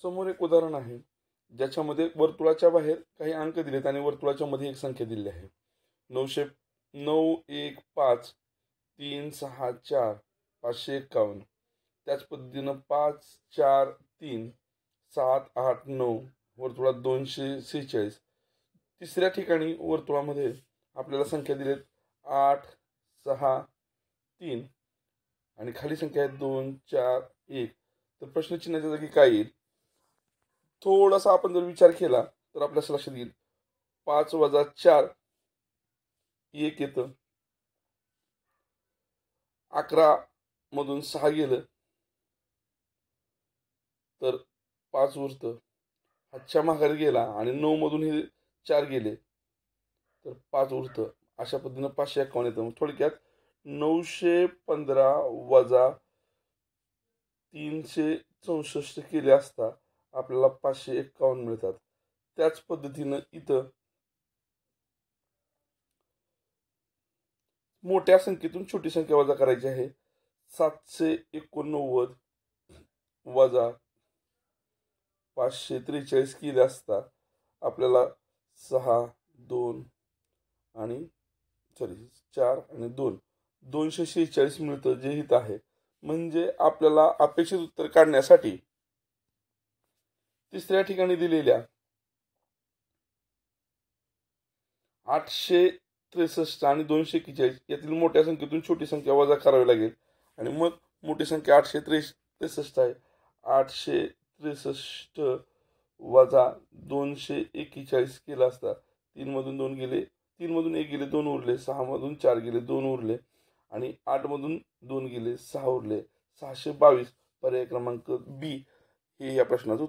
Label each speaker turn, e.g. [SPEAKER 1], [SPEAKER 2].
[SPEAKER 1] समोर एक उदाहरण आहे ज्याच्यामध्ये वर्तुळाच्या बाहेर काही अंक दिलेत आणि वर्तुळाच्या मध्ये एक संख्या दिलेली आहे. 9,1,5,3,6,4 551. त्याच पद्धतीनं 5,4,3,7,8,9 वर्तुळात 246. तिसऱ्या ठिकाणी वर्तुळामध्ये आपल्याला संख्या दिलेत 8, 6, 3 आणि खाली संख्या आहे 2, 4, 1. तर प्रश्नचिन्हाच्या जागी काय येईल? थोडासा आपण जर विचार केला तर आपल्या लक्षात येईल 5 वजा 4 1 येतं. 11 मधून 6 गेलं तर 5 उरतं. हातच्या माघारी गेला आणि 9 मधून हे 4 गेले तर 5 उरतं. अशा पद्धतीनं 551 येतं. थोडक्यात 915 वजा 364 केले असता आपल्याला 551 मिळतात. त्याच पद्धतीनं इथं मोठ्या संख्येतून छोटी संख्या वजा करायची आहे. 789 वजा 543 केले असता आपल्याला 6, 2 आणि 4 आणि 2 246 मिळतं, जे हित आहे. म्हणजे आपल्याला अपेक्षित उत्तर काढण्यासाठी तिसऱ्या ठिकाणी दिलेल्या 863 आणि 241 यातील मोठ्या संख्येतून छोटी संख्या वजा करावी लागेल आणि मग मोठी संख्या 863 आहे. 863 वजा 241 केला असता 3 मधून 2 गेले, 3 मधून 1 गेले, 2 उरले. 6 मधून 4 गेले, 2 उरले आणि 8 मधून 2 गेले, 6 उरले. 622 पर्याय क्रमांक बी हे या प्रश्नाचं